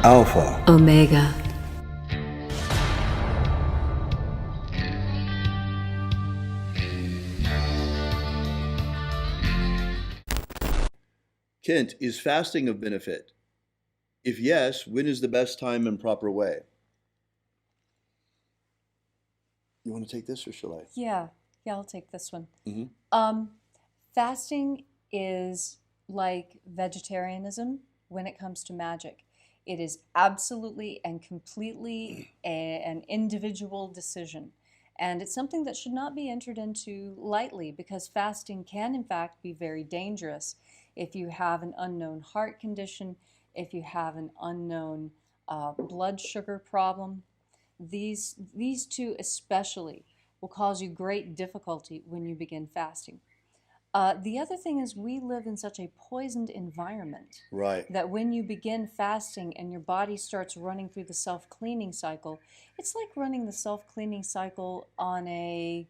Alpha Omega. Kent, is fasting of benefit? If yes, when is the best time and proper way? You want to take this or shall I? Yeah, I'll take this one. Mm-hmm. Fasting is like vegetarianism when it comes to magic. It is absolutely and completely an individual decision. And it's something that should not be entered into lightly, because fasting can, in fact, be very dangerous if you have an unknown heart condition, if you have an unknown blood sugar problem. These two especially will cause you great difficulty when you begin fasting. The other thing is, we live in such a poisoned environment, Right. that when you begin fasting and your body starts running through the self-cleaning cycle, it's like running the self-cleaning cycle on a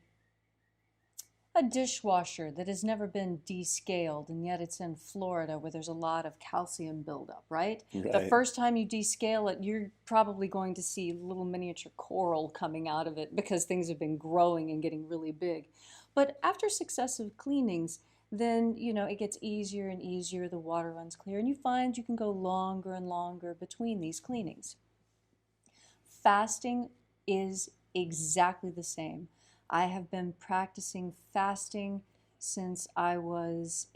dishwasher that has never been descaled, and yet it's in Florida where there's a lot of calcium buildup, right? The Right. first time you descale it, you're probably going to see little miniature coral coming out of it because things have been growing and getting really big. But after successive cleanings, then, it gets easier and easier, the water runs clear, and you find you can go longer and longer between these cleanings. Fasting is exactly the same. I have been practicing fasting since I was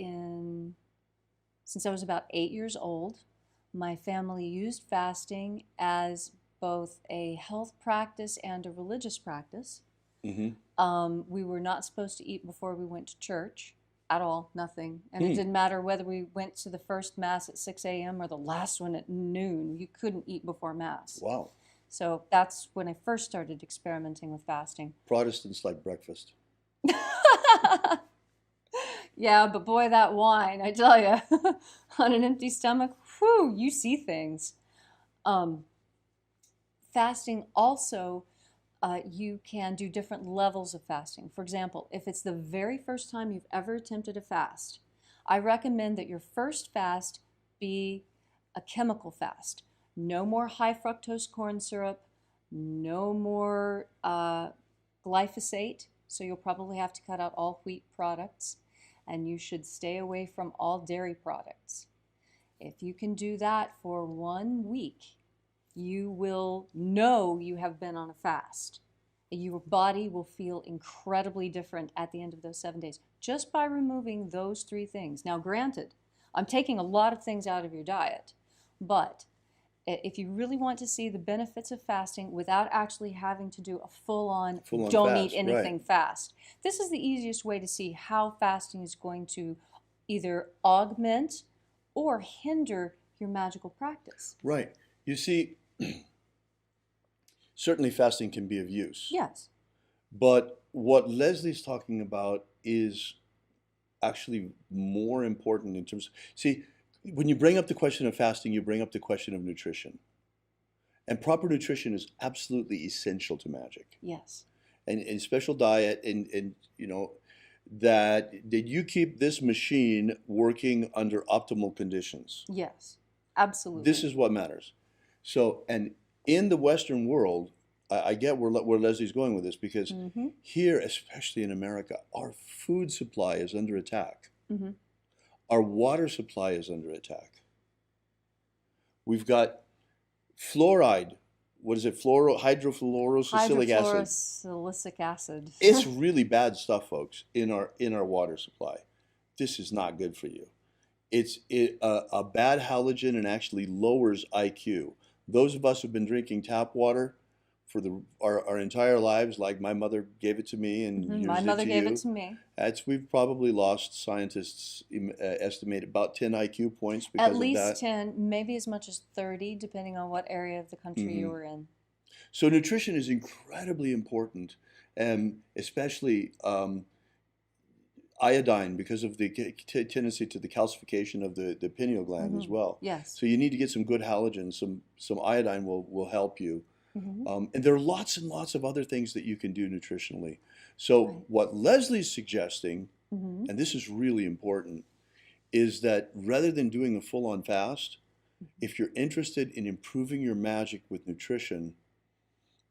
about 8 years old. My family used fasting as both a health practice and a religious practice. Mm-hmm. We were not supposed to eat before we went to church at all, nothing. And it Hmm. didn't matter whether we went to the first Mass at 6 a.m. or the last one at noon. You couldn't eat before Mass. Wow. So that's when I first started experimenting with fasting. Protestants like breakfast. Yeah, but boy, that wine, I tell you, on an empty stomach, whew, you see things. Fasting also, you can do different levels of fasting. For example, if it's the very first time you've ever attempted a fast, I recommend that your first fast be a chemical fast. No more high fructose corn syrup, no more glyphosate, so you'll probably have to cut out all wheat products, and you should stay away from all dairy products. If you can do that for 1 week, you will know you have been on a fast. Your body will feel incredibly different at the end of those 7 days, just by removing those 3 things. Now, granted, I'm taking a lot of things out of your diet, but if you really want to see the benefits of fasting without actually having to do a full-on don't eat fast, anything right. fast, this is the easiest way to see how fasting is going to either augment or hinder your magical practice. Right. You see, certainly fasting can be of use. Yes. But what Leslie's talking about is actually more important in terms. See, when you bring up the question of fasting, you bring up the question of nutrition. And proper nutrition is absolutely essential to magic. Yes. And special diet, and that you keep this machine working under optimal conditions. Yes. Absolutely. This is what matters. So, and in the Western world, I get where Leslie's going with this, because Mm-hmm. here, especially in America, our food supply is under attack. Mm-hmm. Our water supply is under attack. We've got fluoride. What is it? Hydrofluorosilicic acid. Hydrofluorosilicic acid. It's really bad stuff, folks, in our water supply. This is not good for you. It's a bad halogen, and actually lowers IQ. Those of us who've been drinking tap water for our entire lives, like my mother gave it to me, and Mm-hmm. used My it mother to gave you, it to me. we've probably lost, scientists estimate, about 10 IQ points because At least of that. 10, maybe as much as 30, depending on what area of the country you were in. So nutrition is incredibly important, and especially iodine, because of the tendency to the calcification of the pineal gland as well. Yes. So you need to get some good halogen. Some iodine will help you. Mm-hmm. And there are lots and lots of other things that you can do nutritionally. So Right. what Leslie's suggesting, Mm-hmm. and this is really important, is that rather than doing a full-on fast, If you're interested in improving your magic with nutrition,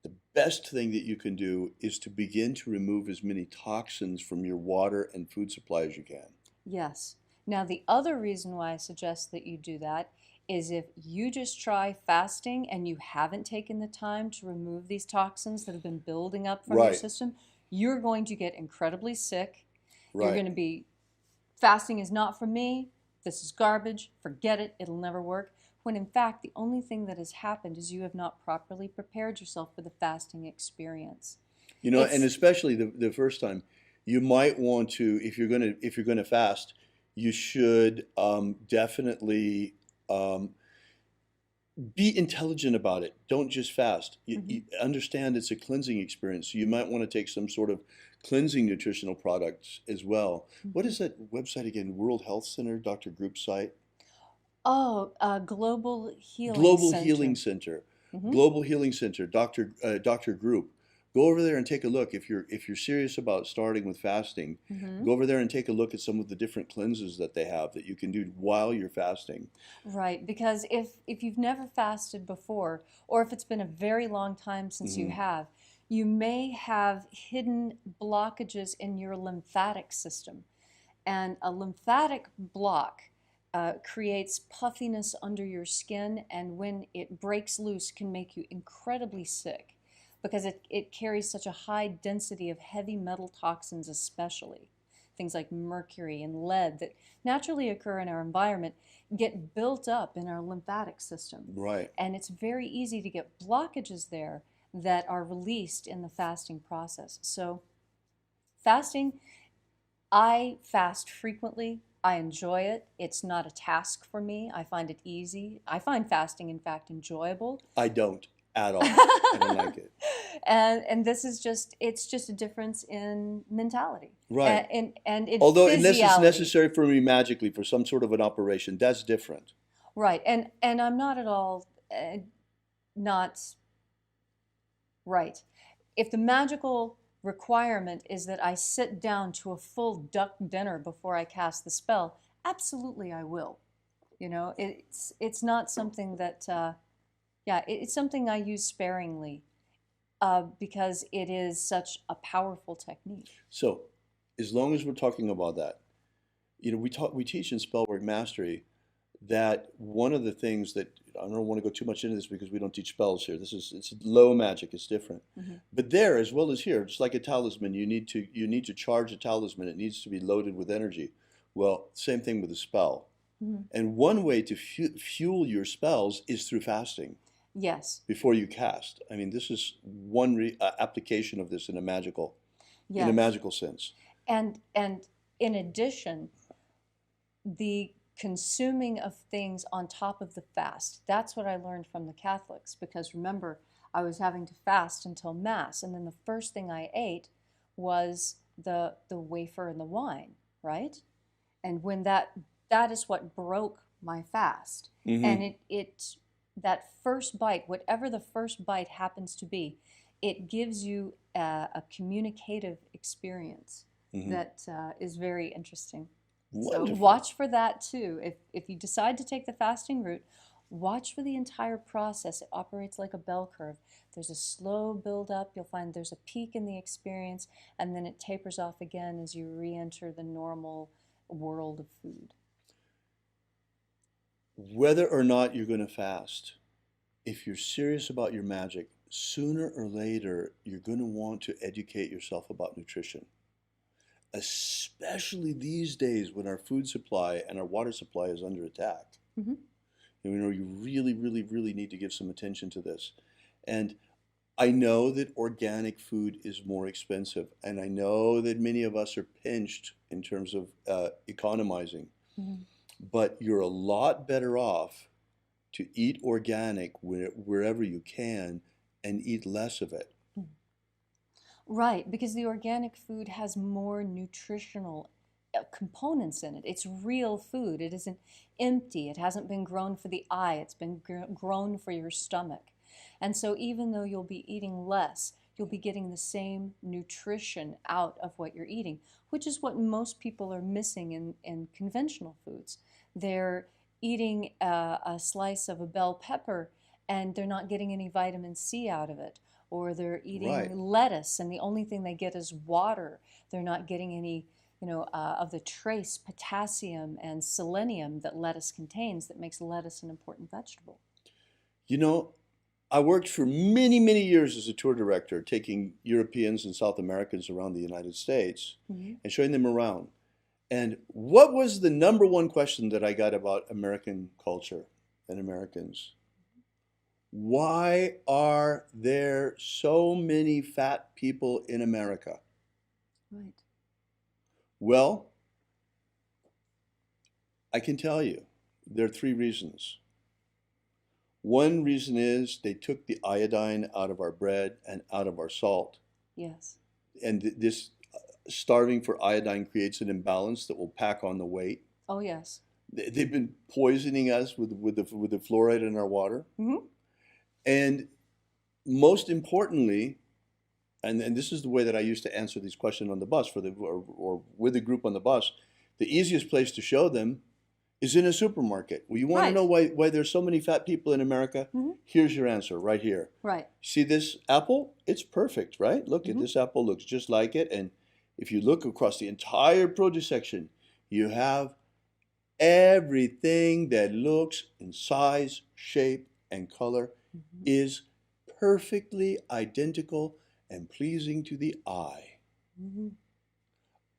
the best thing that you can do is to begin to remove as many toxins from your water and food supply as you can. Yes. Now, the other reason why I suggest that you do that is if you just try fasting and you haven't taken the time to remove these toxins that have been building up from your Right. system, you're going to get incredibly sick. You're Right. going to be, fasting is not for me. This is garbage. Forget it. It'll never work. When in fact, the only thing that has happened is you have not properly prepared yourself for the fasting experience. You know, and It's, especially the first time, you might want to, if you're gonna fast, you should definitely be intelligent about it. Don't just fast. You understand it's a cleansing experience. So you might want to take some sort of cleansing nutritional products as well. What is that website again? World Health Center, Dr. Group site? Global Healing Global Center. Healing Center. Mhm. Global Healing Center, Dr. Group. Go over there and take a look. If you're serious about starting with fasting, go over there and take a look at some of the different cleanses that they have that you can do while you're fasting. Right, because if you've never fasted before, or if it's been a very long time since you have, you may have hidden blockages in your lymphatic system. And a lymphatic block creates puffiness under your skin, and when it breaks loose, can make you incredibly sick because it carries such a high density of heavy metal toxins, especially things like mercury and lead that naturally occur in our environment, get built up in our lymphatic system. Right. And it's very easy to get blockages there that are released in the fasting process. So fasting, I fast frequently. I enjoy it. It's not a task for me. I find it easy. I find fasting, in fact, enjoyable. I don't at all. I don't like it. And this is it's just a difference in mentality. Right. And in Although unless it's physiology. necessary for me magically for some sort of an operation, that's different. Right. And I'm not at all not right. If the magical requirement is that I sit down to a full duck dinner before I cast the spell, absolutely I will. You know, it's not something that, it's something I use sparingly because it is such a powerful technique. So, as long as we're talking about that, you know, we teach in Spellwork Mastery that one of the things that I don't want to go too much into this because we don't teach spells here. It's low magic. It's different. But there, as well as here, just like a talisman, you need to charge a talisman. It needs to be loaded with energy. Well, same thing with a spell. And one way to fuel your spells is through fasting. Yes. Before you cast. I mean, this is one application of this in a magical sense. And in addition, the consuming of things on top of the fast. That's what I learned from the Catholics, because remember, I was having to fast until Mass, and then the first thing I ate was the wafer and the wine, right? And when that is what broke my fast. And it that first bite, whatever the first bite happens to be, it gives you a communicative experience that is very interesting. Wonderful. So watch for that too. If you decide to take the fasting route, watch for the entire process. It operates like a bell curve. There's a slow build up. You'll find there's a peak in the experience, and then it tapers off again as you re-enter the normal world of food. Whether or not you're going to fast, if you're serious about your magic, sooner or later, you're going to want to educate yourself about nutrition. Especially these days when our food supply and our water supply is under attack. You know, you really, really, really need to give some attention to this. And I know that organic food is more expensive, and I know that many of us are pinched in terms of economizing. But you're a lot better off to eat organic wherever you can and eat less of it. Right, because the organic food has more nutritional components in it. It's real food. It isn't empty. It hasn't been grown for the eye. It's been grown for your stomach. And so even though you'll be eating less, you'll be getting the same nutrition out of what you're eating, which is what most people are missing in conventional foods. They're eating a slice of a bell pepper and they're not getting any vitamin C out of it, or they're eating Right. lettuce and the only thing they get is water. They're not getting any, of the trace potassium and selenium that lettuce contains that makes lettuce an important vegetable. You know, I worked for many, many years as a tour director, taking Europeans and South Americans around the United States Mm-hmm. and showing them around. And what was the number one question that I got about American culture and Americans? Why are there so many fat people in America? Right. Well, I can tell you there are three reasons. One reason is they took the iodine out of our bread and out of our salt. Yes. And this starving for iodine creates an imbalance that will pack on the weight. Oh, yes. They've been poisoning us with the fluoride in our water. Mm-hmm. And most importantly, and this is the way that I used to answer these questions on the bus or with the group on the bus, the easiest place to show them is in a supermarket. Well, you want to Right. know why there's so many fat people in America? Mm-hmm. Here's your answer right here. Right. See this apple? It's perfect, right? Look at Mm-hmm. this apple, looks just like it. And if you look across the entire produce section, you have everything that looks in size, shape, and color Mm-hmm. is perfectly identical and pleasing to the eye. Mm-hmm.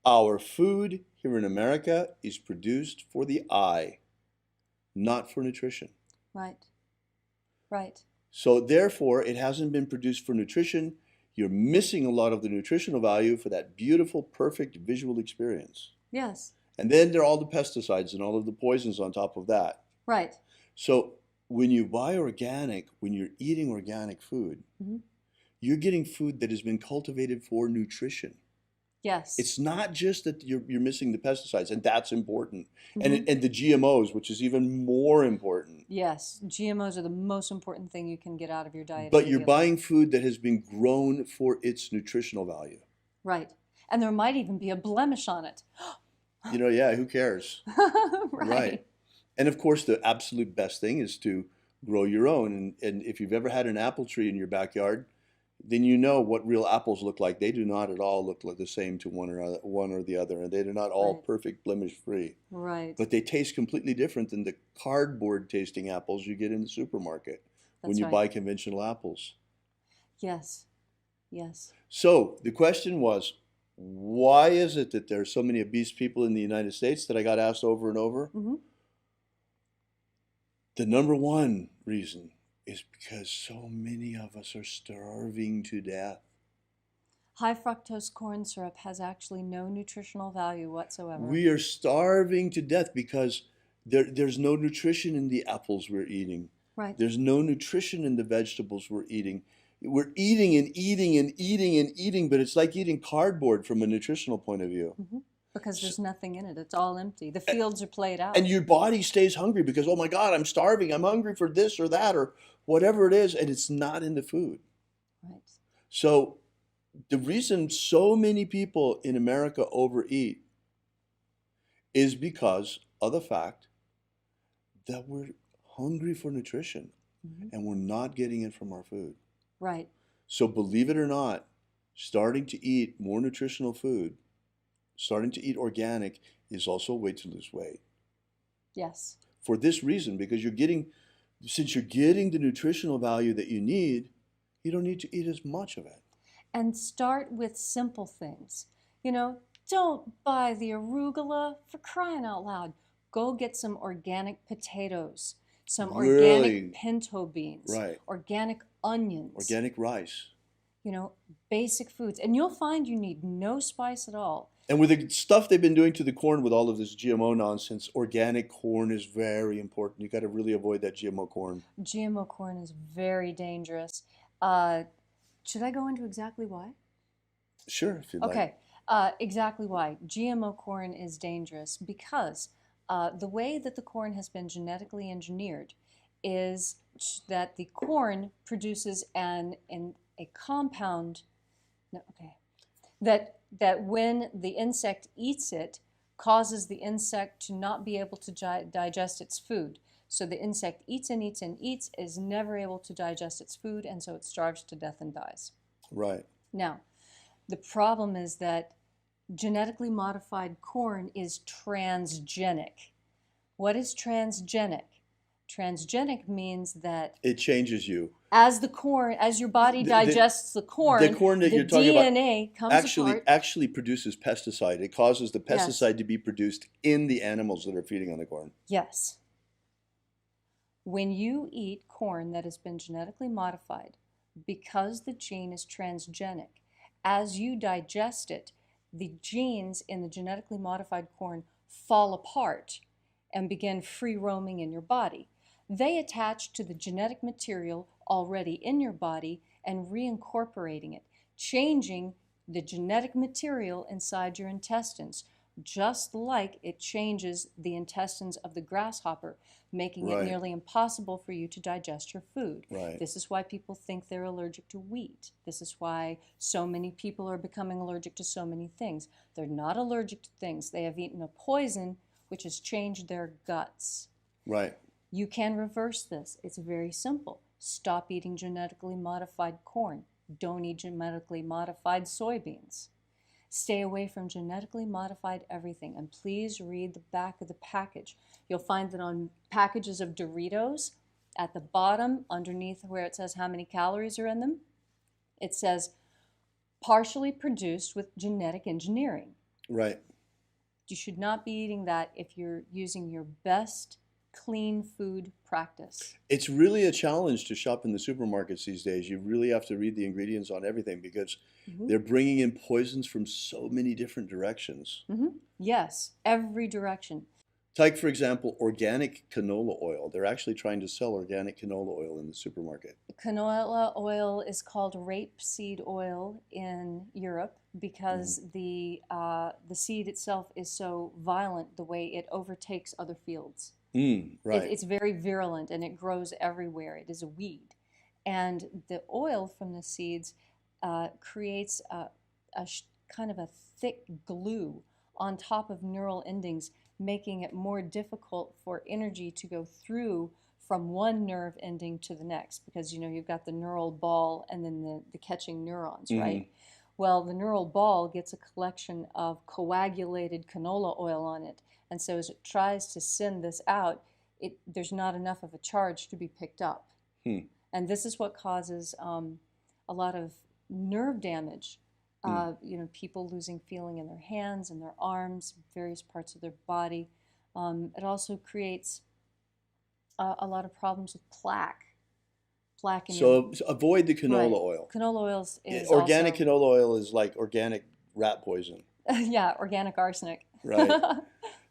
Our food here in America is produced for the eye, not for nutrition. Right. Right. So therefore, it hasn't been produced for nutrition. You're missing a lot of the nutritional value for that beautiful, perfect visual experience. Yes. And then there are all the pesticides and all of the poisons on top of that. Right. So when you buy organic, when you're eating organic food, Mm-hmm. you're getting food that has been cultivated for nutrition. Yes. It's not just that you're missing the pesticides, and that's important. Mm-hmm. And the GMOs, which is even more important. Yes. GMOs are the most important thing you can get out of your diet. But you're immediately. buying food that has been grown for its nutritional value. Right. And there might even be a blemish on it. Yeah, who cares? Right. And of course, the absolute best thing is to grow your own. And if you've ever had an apple tree in your backyard, then you know what real apples look like. They do not at all look like the same to one or the other, and they are not all Right. perfect blemish free. Right. But they taste completely different than the cardboard tasting apples you get in the supermarket when That's you right. buy conventional apples. Yes. Yes. So the question was, why is it that there are so many obese people in the United States that I got asked over and over? Mm-hmm. The number one reason is because so many of us are starving to death. High fructose corn syrup has actually no nutritional value whatsoever. We are starving to death because there's no nutrition in the apples we're eating. Right. There's no nutrition in the vegetables we're eating. We're eating and eating and eating and eating, but it's like eating cardboard from a nutritional point of view. Mm-hmm. Because there's nothing in it. It's all empty. The fields are played out. And your body stays hungry because, oh my God, I'm starving. I'm hungry for this or that or whatever it is, and it's not in the food. Right. So the reason so many people in America overeat is because of the fact that we're hungry for nutrition Mm-hmm. and we're not getting it from our food. Right. So believe it or not, starting to eat more nutritional food, starting to eat organic is also a way to lose weight. Yes. For this reason, because since you're getting the nutritional value that you need, you don't need to eat as much of it. And start with simple things. Don't buy the arugula, for crying out loud. Go get some organic potatoes, some Really? organic pinto beans, Right. organic onions, Organic rice. Basic foods. And you'll find you need no spice at all. And with the stuff they've been doing to the corn with all of this GMO nonsense, organic corn is very important. You got to really avoid that GMO corn. GMO corn is very dangerous. Should I go into exactly why? Sure, if you'd like. Okay, exactly why. GMO corn is dangerous because the way that the corn has been genetically engineered is that the corn produces a compound, no, okay, that when the insect eats it, causes the insect to not be able to digest its food. So the insect eats and eats and eats, is never able to digest its food, and so it starves to death and dies. Right. Now, the problem is that genetically modified corn is transgenic. What is transgenic? Transgenic means that It changes you. as your body digests the corn that the you're talking DNA about comes apart. actually produces pesticide. It causes the Yes. pesticide to be produced in the animals that are feeding on the corn. Yes. When you eat corn that has been genetically modified, because the gene is transgenic, as you digest it, the genes in the genetically modified corn fall apart and begin free roaming in your body. They attach to the genetic material already in your body and reincorporating it, changing the genetic material inside your intestines, just like it changes the intestines of the grasshopper, making it Right. nearly impossible for you to digest your food. Right. This is why people think they're allergic to wheat. This is why so many people are becoming allergic to so many things. They're not allergic to things. They have eaten a poison which has changed their guts. Right. You can reverse this. It's very simple. Stop eating genetically modified corn. Don't eat genetically modified soybeans. Stay away from genetically modified everything. And please read the back of the package. You'll find that on packages of Doritos, at the bottom, underneath where it says how many calories are in them, it says partially produced with genetic engineering. Right. You should not be eating that if you're using your best clean food practice. It's really a challenge to shop in the supermarkets these days. You really have to read the ingredients on everything because they're bringing in poisons from so many different directions. Yes, every direction. Take, for example, organic canola oil. They're actually trying to sell organic canola oil in the supermarket. Canola oil is called rapeseed oil in Europe because the seed itself is so violent the way it overtakes other fields. Right. It's very virulent and it grows everywhere. It is a weed. And the oil from the seeds creates kind of a thick glue on top of neural endings, making it more difficult for energy to go through from one nerve ending to the next, because you've got the neural ball and then the catching neurons, right? Well, the neural ball gets a collection of coagulated canola oil on it, and so as it tries to send this out, there's not enough of a charge to be picked up. And this is what causes a lot of nerve damage. People losing feeling in their hands and their arms, various parts of their body. It also creates a lot of problems with plaque. So avoid the canola oil. Canola oil is organic also, canola oil is like organic rat poison. yeah, organic arsenic. Right.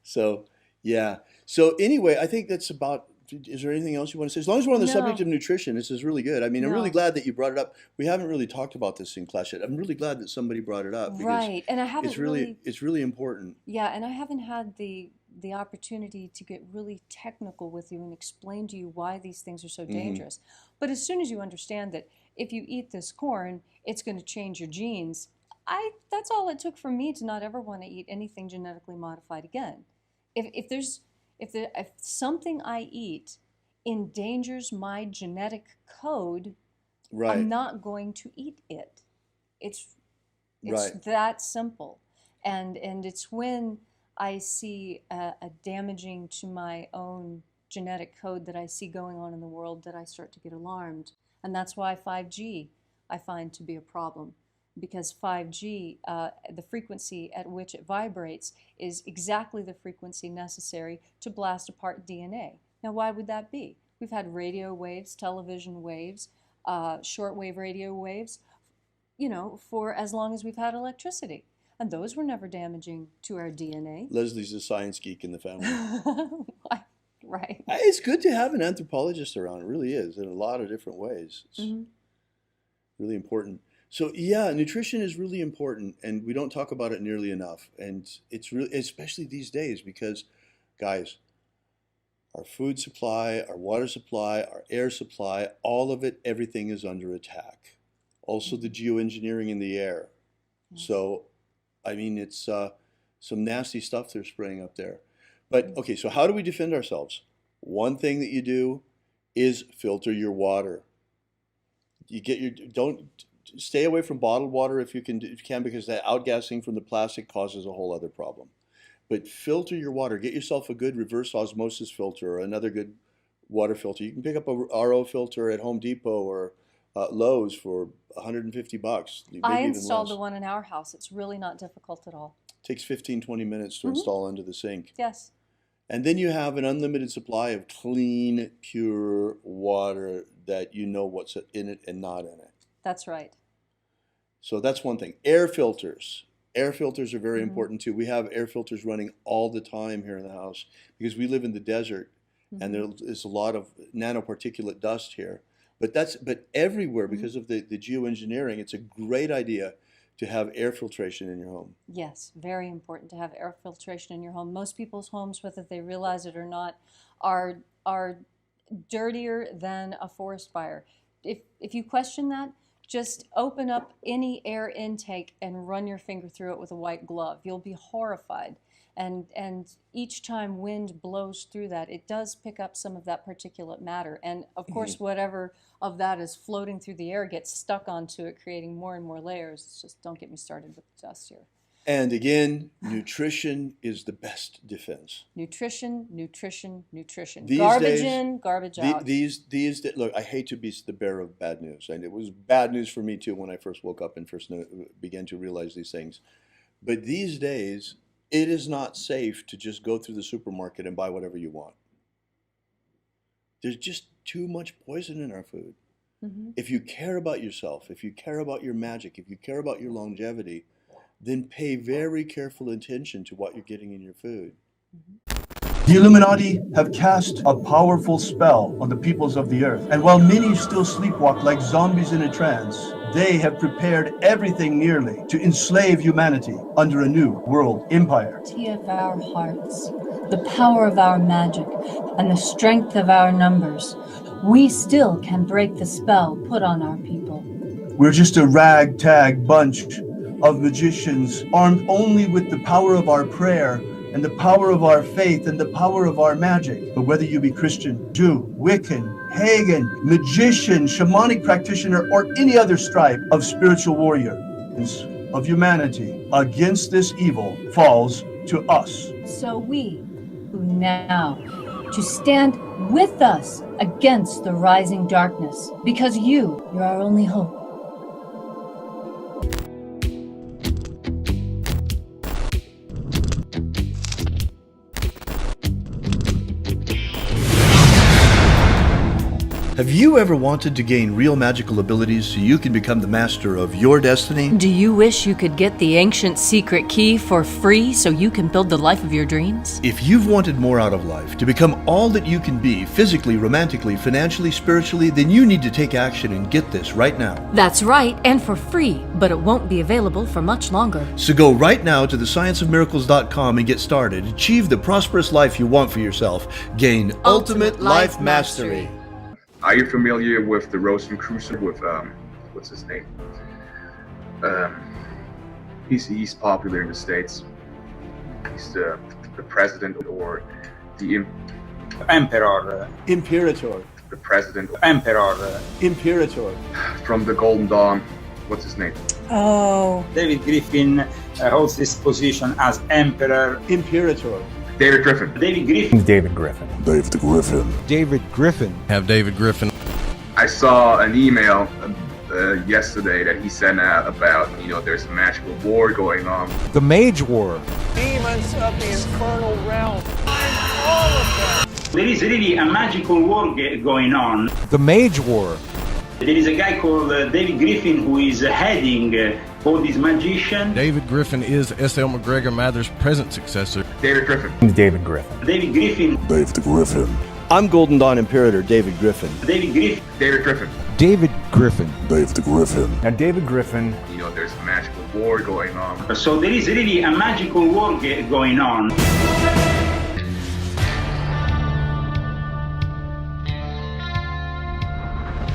So, yeah. So anyway, I think that's about. Is there anything else you want to say? As long as we're on the subject of nutrition, this is really good. I mean, I'm really glad that you brought it up. We haven't really talked about this in class yet. I'm really glad that somebody brought it up because Right, and I haven't it's really important. Yeah, and I haven't had the opportunity to get really technical with you and explain to you why these things are so dangerous. But as soon as you understand that if you eat this corn, it's going to change your genes, that's all it took for me to not ever want to eat anything genetically modified again. If something I eat endangers my genetic code, Right. I'm not going to eat it. It's Right. that simple. And it's when I see a damaging to my own genetic code that I see going on in the world that I start to get alarmed. And that's why 5G I find to be a problem. Because 5G, the frequency at which it vibrates is exactly the frequency necessary to blast apart DNA. Now, why would that be? We've had radio waves, television waves, shortwave radio waves, for as long as we've had electricity. And those were never damaging to our DNA. Leslie's a science geek in the family. Right. It's good to have an anthropologist around. It really is, in a lot of different ways. It's really important. So yeah, nutrition is really important, and we don't talk about it nearly enough. And it's really, especially these days, because, guys, our food supply, our water supply, our air supply, all of it, everything is under attack. Also, the geoengineering in the air. So, I mean, it's Some nasty stuff they're spraying up there. But okay, so how do we defend ourselves? One thing that you do is filter your water. Don't stay away from bottled water if you can, because that outgassing from the plastic causes a whole other problem. But filter your water. Get yourself a good reverse osmosis filter or another good water filter. You can pick up a RO filter at Home Depot or Lowe's for $150. I installed the one in our house. It's really not difficult at all. It takes 15-20 minutes to install into the sink. Yes. And then you have an unlimited supply of clean, pure water that you know what's in it and not in it. That's right. So that's one thing. Air filters. Air filters are very important too. We have air filters running all the time here in the house because we live in the desert and there is a lot of nanoparticulate dust here. But everywhere because of the geoengineering, it's a great idea to have air filtration in your home. Yes, very important to have air filtration in your home. Most people's homes, whether they realize it or not, are dirtier than a forest fire. If you question that, just open up any air intake and run your finger through it with a white glove. You'll be horrified. And each time wind blows through that, it does pick up some of that particulate matter. And of course, whatever of that is floating through the air gets stuck onto it, creating more and more layers. It's just, don't get me started with dust here. And again, nutrition is the best defense. Nutrition, nutrition, nutrition. These garbage days, in, garbage out. Look, I hate to be the bearer of bad news. And it was bad news for me too when I first woke up and first began to realize these things. But these days, it is not safe to just go through the supermarket and buy whatever you want. There's just too much poison in our food. If you care about yourself, if you care about your magic, if you care about your longevity, then pay very careful attention to what you're getting in your food. The Illuminati have cast a powerful spell on the peoples of the earth, and while many still sleepwalk like zombies in a trance, they have prepared everything nearly to enslave humanity under a new world empire. The of our hearts, the power of our magic, and the strength of our numbers, we still can break the spell put on our people. We're just a ragtag bunch of magicians armed only with the power of our prayer and the power of our faith and the power of our magic. But whether you be Christian, Jew, Wiccan, pagan, magician, shamanic practitioner, or any other stripe of spiritual warrior of humanity against this evil falls to us. So we, who now, to stand with us against the rising darkness, because you're our only hope. Have you ever wanted to gain real magical abilities so you can become the master of your destiny? Do you wish you could get the ancient secret key for free so you can build the life of your dreams? If you've wanted more out of life, to become all that you can be, physically, romantically, financially, spiritually, then you need to take action and get this right now. That's right, and for free, but it won't be available for much longer. So go right now to thescienceofmiracles.com and get started. Achieve the prosperous life you want for yourself. Gain ultimate life mastery. Are you familiar with the Rosicrucian with what's his name? He's popular in the States. He's the president or the Emperor. Imperator. The president. Emperor. Imperator. From the Golden Dawn. What's his name? Oh. David Griffin holds this position as Emperor. Imperator. David Griffin. David Griffin. David Griffin. David Griffin. David Griffin. Have David Griffin. I saw an email yesterday that he sent out about, there's a magical war going on. The Mage War. Demons of the infernal realm. I'm all of them. There is really a magical war going on. The Mage War. There is a guy called David Griffin who is heading all these magicians. David Griffin is S.L. McGregor Mather's present successor. David Griffin. David Griffin. David Griffin. David Griffin. I'm Golden Dawn Imperator David Griffin. David Griffin. David Griffin. David Griffin. David Griffin. Now David Griffin. There's a magical war going on. So there is really a magical war going on.